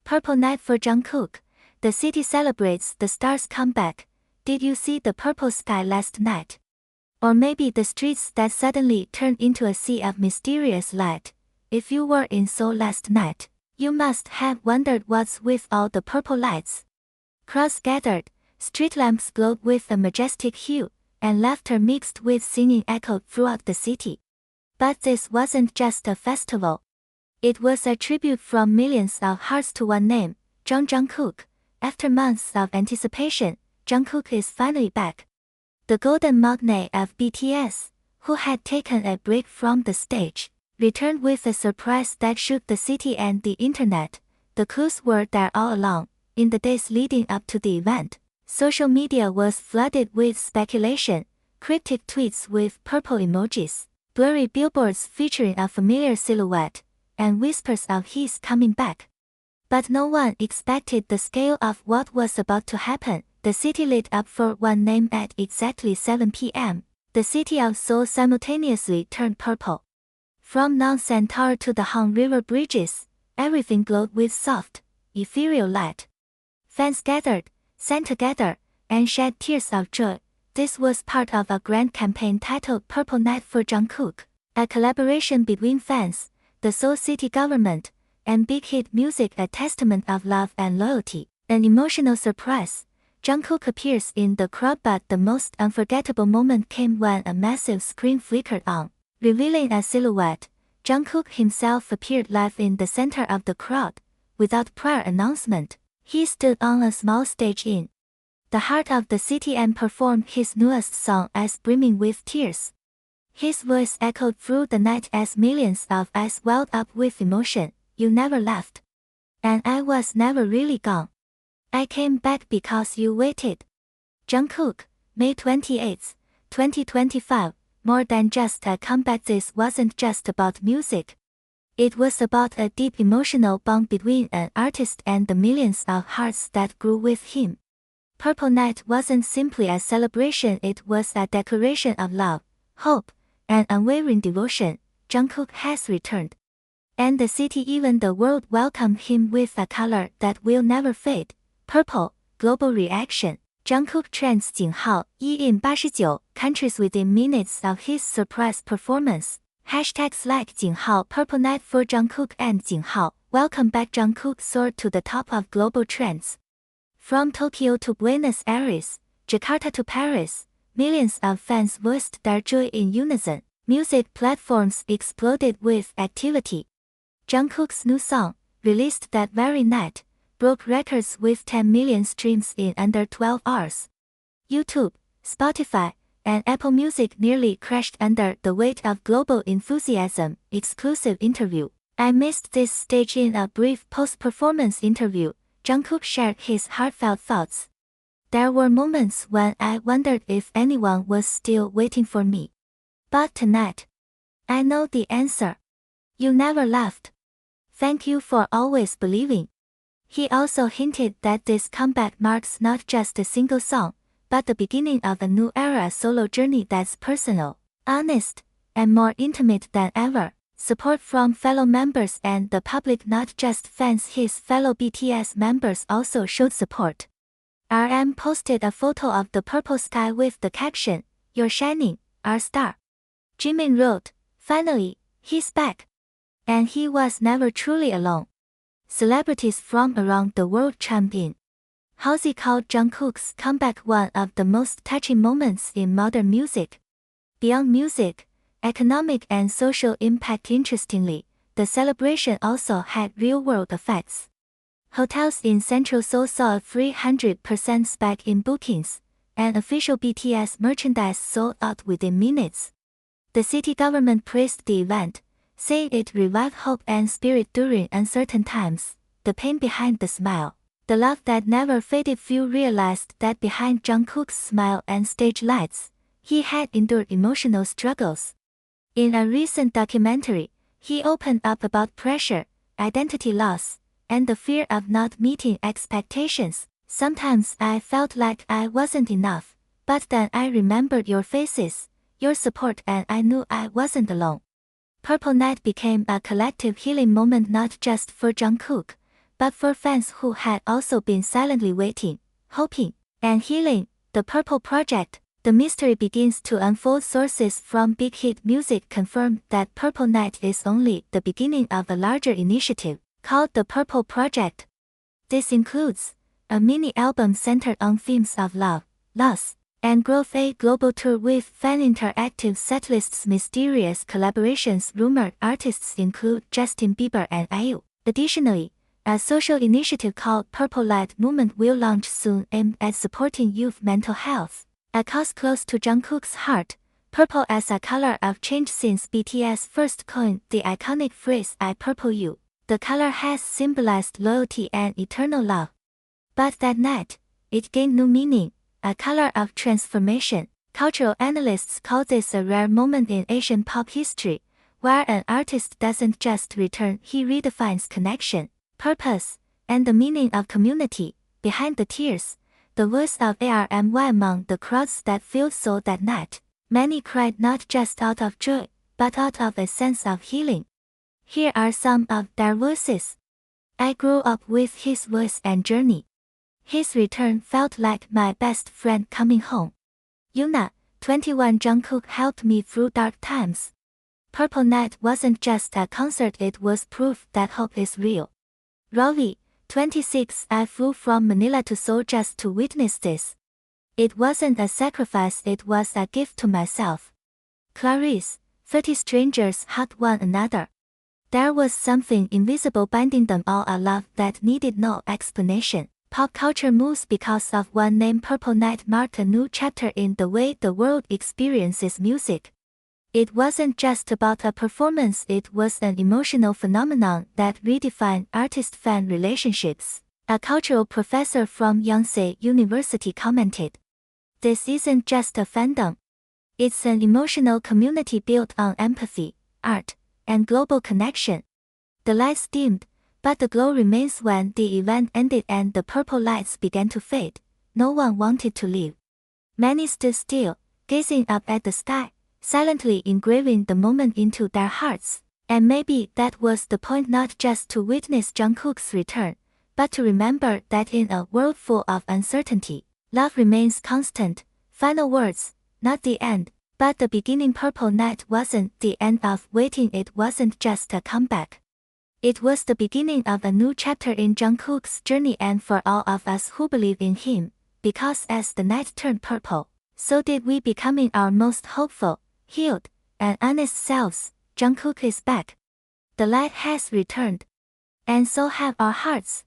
Purple night for Jungkook. The city celebrates the star's comeback. Did you see the purple sky last night? Or maybe the streets that suddenly turned into a sea of mysterious light. If you were in Seoul last night, you must have wondered what's with all the purple lights. Crowds gathered, street lamps glowed with a majestic hue, and laughter mixed with singing echoed throughout the city. But this wasn't just a festival. It was a tribute from millions of hearts to one name, Jungkook. After months of anticipation, Jungkook is finally back. The golden magnate of BTS, who had taken a break from the stage, returned with a surprise that shook the city and the internet. The clues were there all along. In the days leading up to the event, social media was flooded with speculation, cryptic tweets with purple emojis, blurry billboards featuring a familiar silhouette, and whispers of his coming back. But no one expected the scale of what was about to happen. The city lit up for one name at exactly 7 p.m. The city of Seoul simultaneously turned purple. From Nonsan Tower to the Han River bridges, everything glowed with soft, ethereal light. Fans gathered, sang together, and shed tears of joy. This was part of a grand campaign titled Purple Night for Jungkook, a collaboration between fans, the Seoul city government, and big hit music, a testament of love and loyalty. An emotional surprise. Jungkook appears in the crowd, but the most unforgettable moment came when a massive screen flickered on, revealing a silhouette. Jungkook himself appeared live in the center of the crowd. Without prior announcement, he stood on a small stage in the heart of the city and performed his newest song as brimming with tears. His voice echoed through the night as millions of eyes welled up with emotion. You never left. And I was never really gone. I came back because you waited. Jungkook, May 28, 2025. More than just a comeback, this wasn't just about music. It was about a deep emotional bond between an artist and the millions of hearts that grew with him. Purple Night wasn't simply a celebration, it was a declaration of love, hope, and unwavering devotion. Jungkook has returned. And the city, even the world, welcomed him with a color that will never fade. Purple, global reaction. Jungkook trends 井号 in 89 countries within minutes of his surprise performance. Hashtags like 井号 Purple Night for Jungkook and 井号 Welcome Back Jungkook soared to the top of global trends. From Tokyo to Buenos Aires, Jakarta to Paris, millions of fans voiced their joy in unison. Music platforms exploded with activity. Jungkook's new song, released that very night, broke records with 10 million streams in under 12 hours. YouTube, Spotify, and Apple Music nearly crashed under the weight of global enthusiasm. Exclusive interview. I missed this stage. In a brief post-performance interview, Jungkook shared his heartfelt thoughts. There were moments when I wondered if anyone was still waiting for me. But tonight, I know the answer. You never left. Thank you for always believing. He also hinted that this comeback marks not just a single song, but the beginning of a new era, a solo journey that's personal, honest, and more intimate than ever. Support from fellow members and the public, not just fans. His fellow BTS members also showed support. RM posted a photo of the purple sky with the caption, "You're shining, our star." Jimin wrote, "Finally, he's back." And he was never truly alone. Celebrities from around the world chimed in. Halsey called Jungkook's comeback one of the most touching moments in modern music. Beyond music, economic and social impact. Interestingly, the celebration also had real-world effects. Hotels in Central Seoul saw a 300% spike in bookings, and official BTS merchandise sold out within minutes. The city government praised the event, saying it revived hope and spirit during uncertain times. The pain behind the smile, the love that never faded. Few realized that behind Jungkook's smile and stage lights, he had endured emotional struggles. In a recent documentary, he opened up about pressure, identity loss, and the fear of not meeting expectations. Sometimes I felt like I wasn't enough, but then I remembered your faces, your support, and I knew I wasn't alone. Purple Night became a collective healing moment, not just for Jungkook, but for fans who had also been silently waiting, hoping, and healing, the Purple Project, the mystery begins to unfold. Sources from Big Hit Music confirm that Purple Night is only the beginning of a larger initiative, called the Purple Project. This includes a mini-album centered on themes of love, loss, and growth, a global tour with fan interactive setlists, mysterious collaborations. Rumored artists include Justin Bieber and IU. Additionally, a social initiative called Purple Light Movement will launch soon, aimed at supporting youth mental health. A cause close to Jungkook's heart, purple as a color of change. Since BTS first coined the iconic phrase "I purple you," the color has symbolized loyalty and eternal love. But that night, it gained new meaning, a color of transformation. Cultural analysts call this a rare moment in Asian pop history, where an artist doesn't just return, he redefines connection, purpose, and the meaning of community. Behind the tears, the voice of ARMY among the crowds that filled Seoul that night. Many cried not just out of joy, but out of a sense of healing. Here are some of their voices. I grew up with his voice and journey. His return felt like my best friend coming home. Yuna, 21. Jungkook helped me through dark times. Purple Night wasn't just a concert, it was proof that hope is real. Rovi, 26. I flew from Manila to Seoul just to witness this. It wasn't a sacrifice, it was a gift to myself. Clarice, 30. Strangers hugged one another. There was something invisible binding them all, a love that needed no explanation. Pop culture moves because of one name. Purple Night marked a new chapter in the way the world experiences music. It wasn't just about a performance, it was an emotional phenomenon that redefined artist-fan relationships. A cultural professor from Yonsei University commented, "This isn't just a fandom. It's an emotional community built on empathy, art, and global connection." The lights dimmed, but the glow remains. When the event ended and the purple lights began to fade, no one wanted to leave. Many stood still, gazing up at the sky, silently engraving the moment into their hearts. And maybe that was the point, not just to witness Jungkook's return, but to remember that in a world full of uncertainty, love remains constant. Final words, not the end, but the beginning. Purple Night wasn't the end of waiting, it wasn't just a comeback. It was the beginning of a new chapter in Jungkook's journey, and for all of us who believe in him, because as the night turned purple, so did we, becoming our most hopeful, healed, and honest selves. Jungkook is back. The light has returned. And so have our hearts.